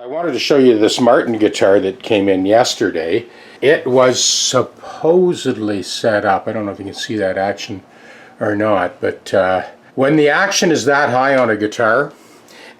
I wanted to show you this Martin guitar that came in yesterday. It was supposedly set up, I don't know if you can see that action or not, but when the action is that high on a guitar,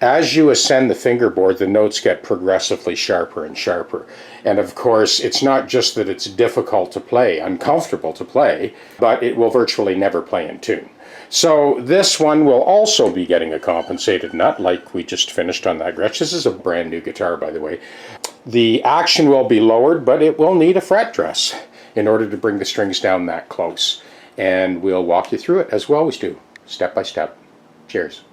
as you ascend the fingerboard, the notes get progressively sharper and sharper. And of course, it's not just that it's difficult to play, uncomfortable to play, but it will virtually never play in tune. So this one will also be getting a compensated nut like we just finished on that Gretsch. This is a brand new guitar, by the way. The action will be lowered, but it will need a fret dress in order to bring the strings down that close. And we'll walk you through it as we always do, step by step. Cheers.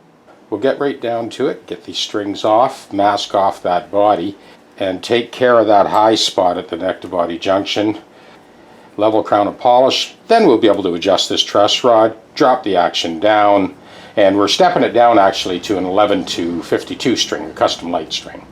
We'll get right down to it, get these strings off, mask off that body, and take care of that high spot at the neck to body junction. Level crown and polish, then we'll be able to adjust this truss rod, drop the action down, and we're stepping it down actually to an 11 to 52 string, a custom light string.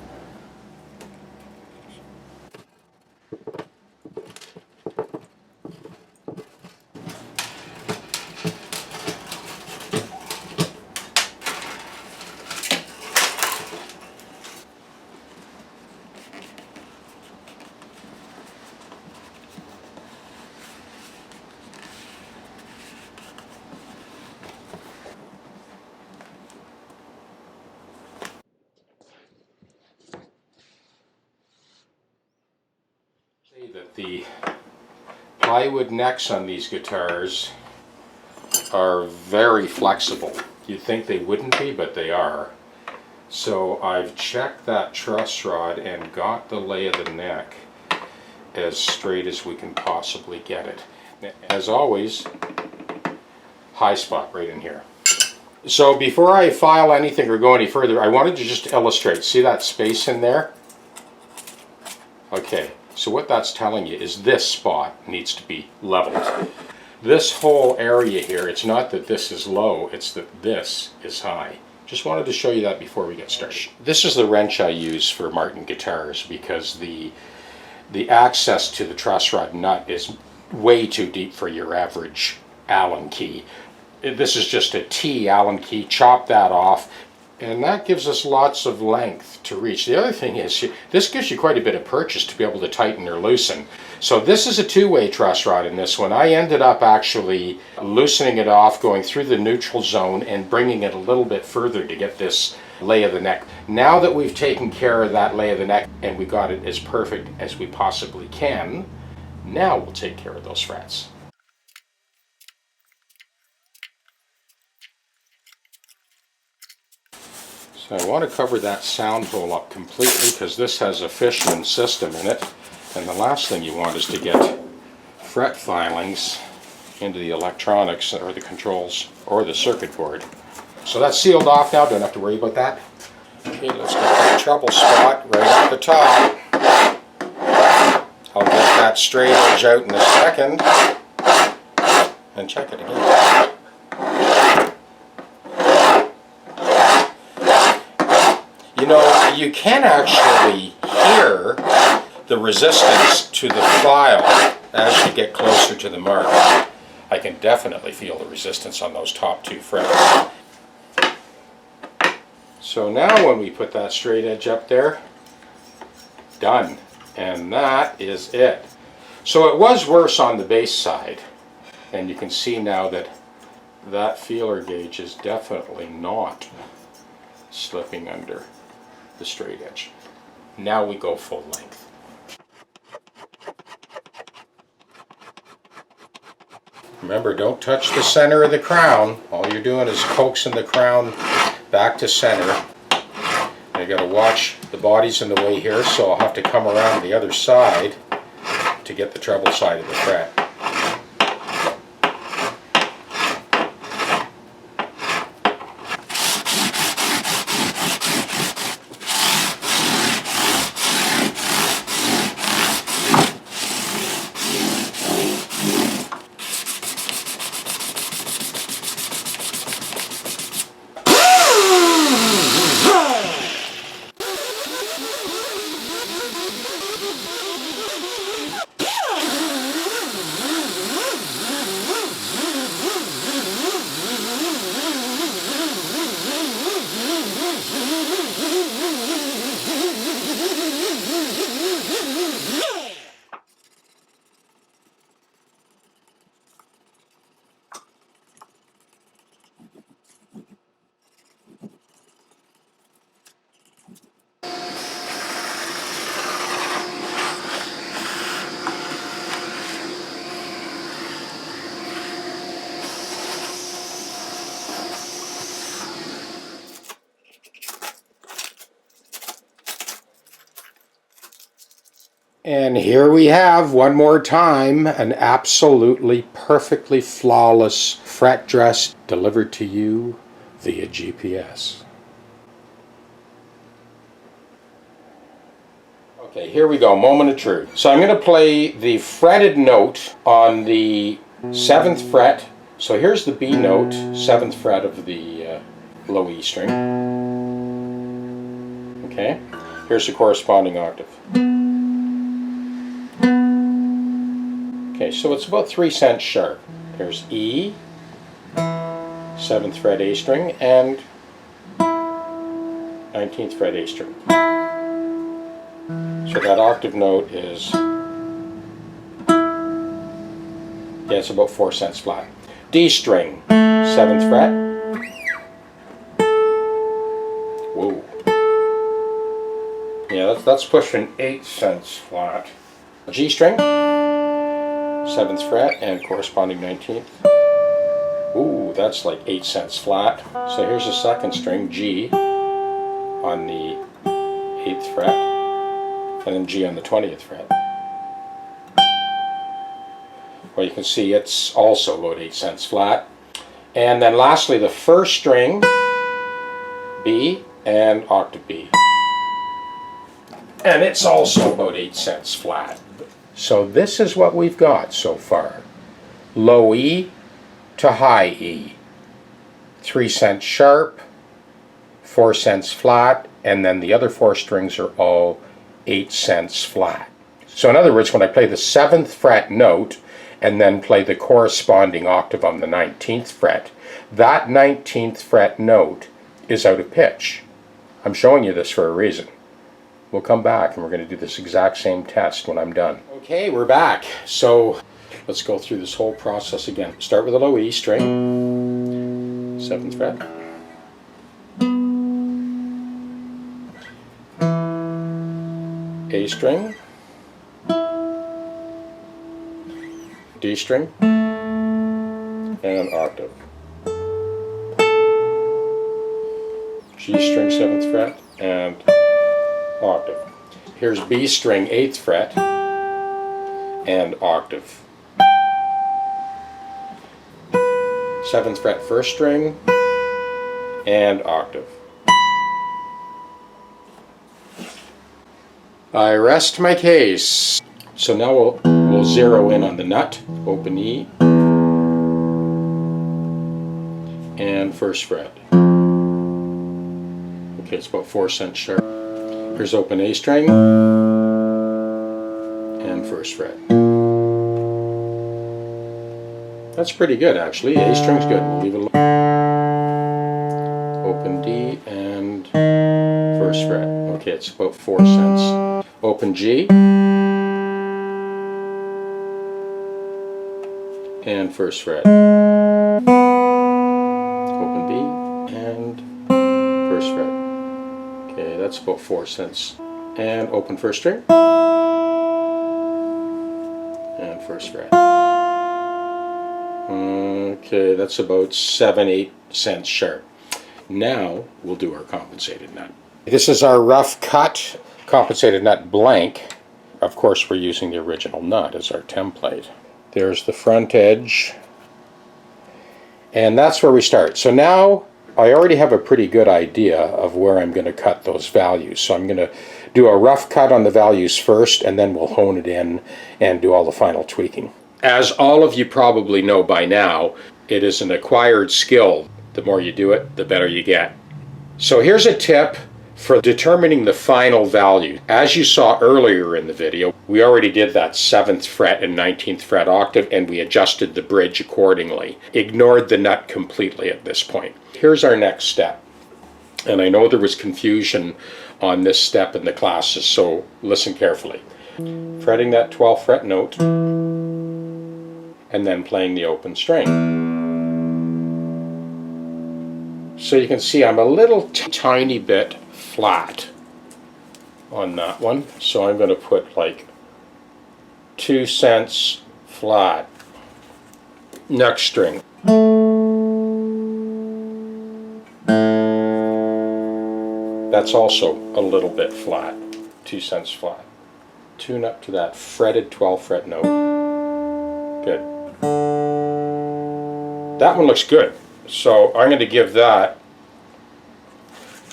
That the plywood necks on these guitars are very flexible. You'd think they wouldn't be, but they are. So I've checked that truss rod and got the lay of the neck as straight as we can possibly get it. As always, high spot right in here. So before I file anything or go any further, I wanted to just illustrate. See that space in there? Okay. So what that's telling you is this spot needs to be leveled. This whole area here, it's not that this is low, it's that this is high. Just wanted to show you that before we get started. This is the wrench I use for Martin guitars because the access to the truss rod nut is way too deep for your average Allen key. This is just a T Allen key, chop that off. And that gives us lots of length to reach. The other thing is, this gives you quite a bit of purchase to be able to tighten or loosen. So this is a two-way truss rod in this one. I ended up actually loosening it off, going through the neutral zone and bringing it a little bit further to get this lay of the neck. Now that we've taken care of that lay of the neck and we got it as perfect as we possibly can, now we'll take care of those frets. So I want to cover that sound hole up completely because this has a Fishman system in it, and the last thing you want is to get fret filings into the electronics or the controls or the circuit board. So that's sealed off now, don't have to worry about that. Okay, let's get that treble spot right at the top. I'll get that straight edge out in a second and check it again. You know, you can actually hear the resistance to the file as you get closer to the mark. I can definitely feel the resistance on those top two frets. So now when we put that straight edge up there, done. And that is it. So it was worse on the bass side. And you can see now that that feeler gauge is definitely not slipping under the straight edge. Now we go full length. Remember, don't touch the center of the crown. All you're doing is coaxing the crown back to center. And you got to watch the body's in the way here, so I'll have to come around the other side to get the treble side of the fret. And here we have, one more time, an absolutely perfectly flawless fret dress delivered to you via GPS. Okay, here we go, moment of truth. So I'm going to play the fretted note on the 7th fret. So here's the B note, 7th fret of the low E string. Okay, here's the corresponding octave. Okay, so it's about 3 cents sharp. There's E, 7th fret A string, and 19th fret A string. So that octave note is, yeah, it's about 4 cents flat. D string, 7th fret. Whoa. Yeah, that's pushing 8 cents flat. G string, 7th fret, and corresponding 19th. Ooh, that's like 8 cents flat. So here's the 2nd string, G, on the 8th fret, and then G on the 20th fret. Well, you can see it's also about 8 cents flat. And then lastly, the 1st string, B, and octave B. And it's also about 8 cents flat. So this is what we've got so far. Low E to high E. 3 cents sharp, 4 cents flat, and then the other 4 strings are all 8 cents flat. So in other words, when I play the 7th fret note and then play the corresponding octave on the 19th fret, that 19th fret note is out of pitch. I'm showing you this for a reason. We'll come back and we're going to do this exact same test when I'm done. Okay, we're back. So let's go through this whole process again. Start with a low E string, 7th fret. A string, D string, and octave. G string, 7th fret, and octave. Here's B string, 8th fret, and octave. 7th fret, 1st string, and octave. I rest my case. So now we'll zero in on the nut, open E, and 1st fret. Okay, it's about 4 cents sharp. Here's open A string, and 1st fret. That's pretty good actually, A string's good, we'll leave it alone. Open D and 1st fret. Okay, it's about 4 cents. Open G, and 1st fret. Open B, and 1st fret. Okay, that's about 4 cents. And open 1st string, and 1st fret. Okay, that's about 7-8 cents sharp. Now we'll do our compensated nut. This is our rough cut compensated nut blank. Of course, we're using the original nut as our template. There's the front edge, and that's where we start. So now I already have a pretty good idea of where I'm going to cut those values. So I'm going to do a rough cut on the values first, and then we'll hone it in and do all the final tweaking. As all of you probably know by now, it is an acquired skill. The more you do it, the better you get. So here's a tip for determining the final value. As you saw earlier in the video, we already did that 7th fret and 19th fret octave, and we adjusted the bridge accordingly. Ignored the nut completely at this point. Here's our next step. And I know there was confusion on this step in the classes, so listen carefully. Fretting that 12th fret note, and then playing the open string. So you can see I'm a little tiny bit flat on that one, so I'm going to put like 2 cents flat. Next string. That's also a little bit flat, 2 cents flat. tune up to that fretted 12th fret note. Good. That one looks good. So I'm going to give that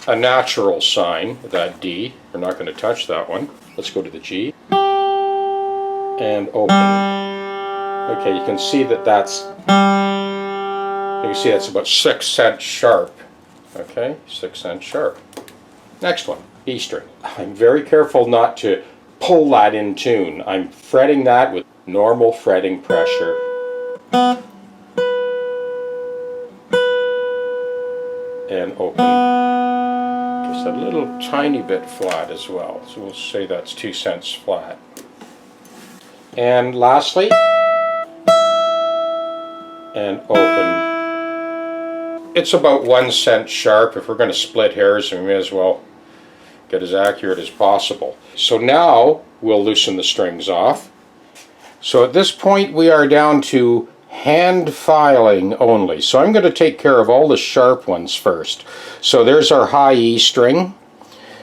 a natural sign, that D. We're not going to touch that one. Let's go to the G. And open. Okay, you can see that that's about 6 cents sharp. Okay, 6 cents sharp. Next one, E string. I'm very careful not to pull that in tune. I'm fretting that with normal fretting pressure. And open. Just a little tiny bit flat as well. So we'll say that's 2 cents flat. And lastly, and open. It's about 1 cent sharp. If we're going to split hairs, we may as well get as accurate as possible. So now we'll loosen the strings off. So at this point we are down to hand filing only. So I'm going to take care of all the sharp ones first. So there's our high E string.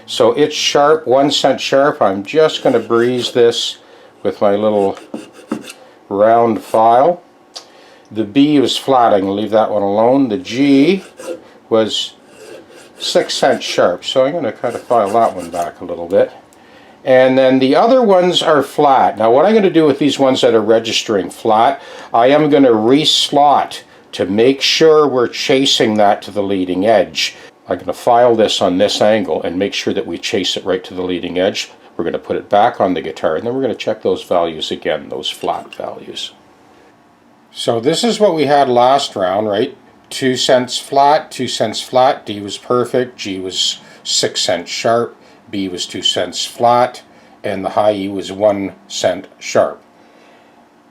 So it's sharp, 1 cent sharp. I'm just going to breeze this with my little round file. The B was flat, I can leave that one alone. The G was 6 cents sharp, so I'm going to kind of file that one back a little bit. And then the other ones are flat. Now what I'm going to do with these ones that are registering flat, I am going to reslot to make sure we're chasing that to the leading edge. I'm going to file this on this angle and make sure that we chase it right to the leading edge. We're going to put it back on the guitar, and then we're going to check those values again, those flat values. So this is what we had last round, right? 2 cents flat, 2 cents flat, D was perfect, G was 6 cents sharp, B was 2 cents flat, and the high E was 1 cent sharp.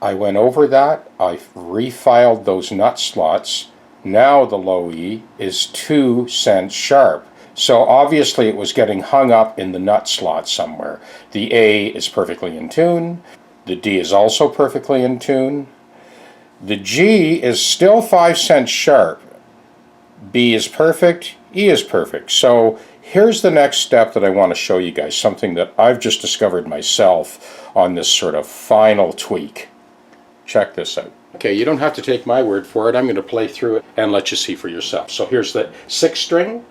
I went over that, I refiled those nut slots. Now the low E is 2 cents sharp. So obviously it was getting hung up in the nut slot somewhere. The A is perfectly in tune, the D is also perfectly in tune. The G is still 5 cents sharp. B is perfect, E is perfect. So here's the next step that I want to show you guys, something that I've just discovered myself on this sort of final tweak. Check this out. Okay, you don't have to take my word for it. I'm going to play through it and let you see for yourself. So here's the 6th string.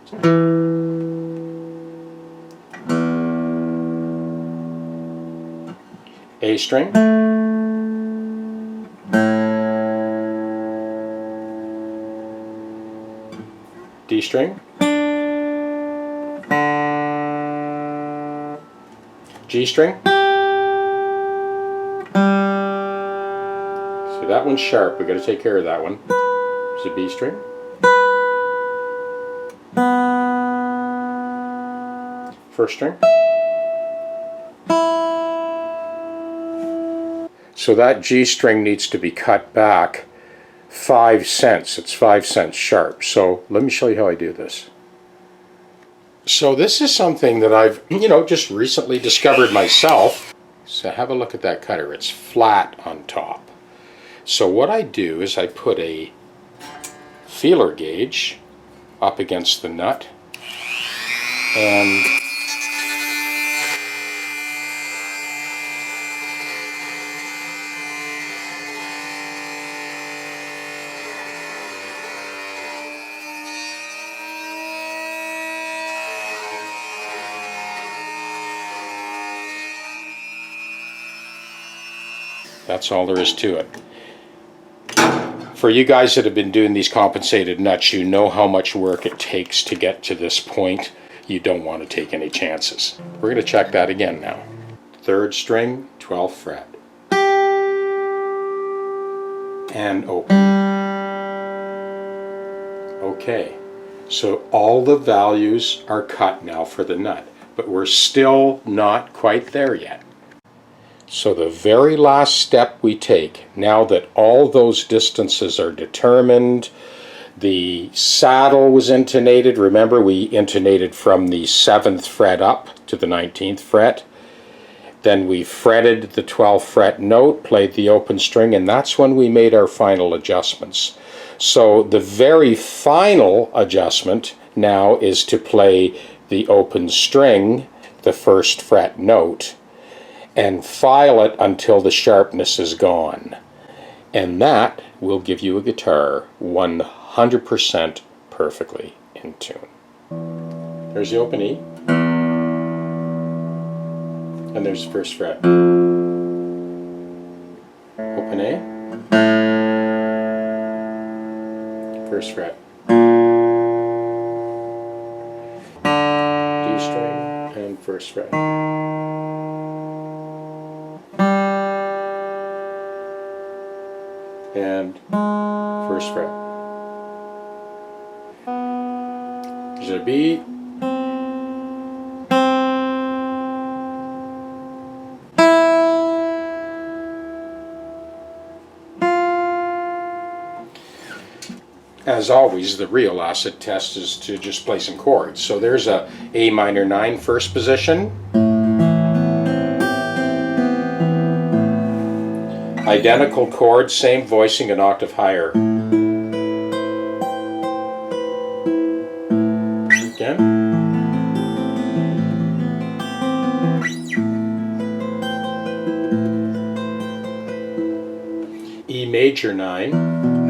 A string. D string, G string. So that one's sharp, we've got to take care of that one. There's a B string. First string. So that G string needs to be cut back 5 cents. It's 5 cents sharp. So let me show you how I do this. So this is something that I've, just recently discovered myself. So have a look at that cutter. It's flat on top. So what I do is I put a feeler gauge up against the nut, and that's all there is to it. For you guys that have been doing these compensated nuts, you know how much work it takes to get to this point. You don't want to take any chances. We're going to check that again now. 3rd string, 12th fret. And open. Okay, so all the values are cut now for the nut, but we're still not quite there yet. So the very last step we take, now that all those distances are determined, the saddle was intonated. Remember, we intonated from the 7th fret up to the 19th fret. Then we fretted the 12th fret note, played the open string, and that's when we made our final adjustments. So the very final adjustment now is to play the open string, the 1st fret note. and file it until the sharpness is gone. And that will give you a guitar 100% perfectly in tune. There's the open E. And there's the first fret. Open A. First fret. D string and first fret. And first fret. There's a B. As always, the real acid test is to just play some chords. So there's a A minor 9 first position. Identical chords, same voicing, an octave higher. Again. E major 9.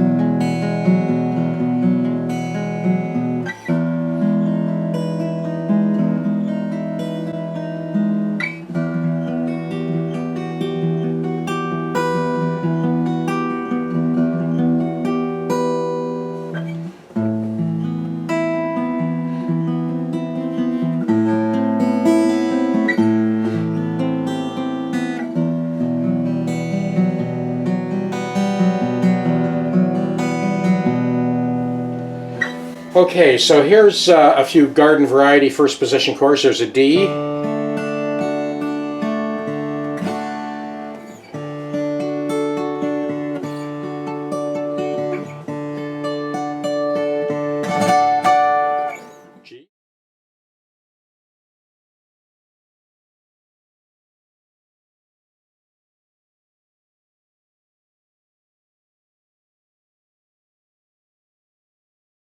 Okay, so here's a few garden variety first position chords. There's a D,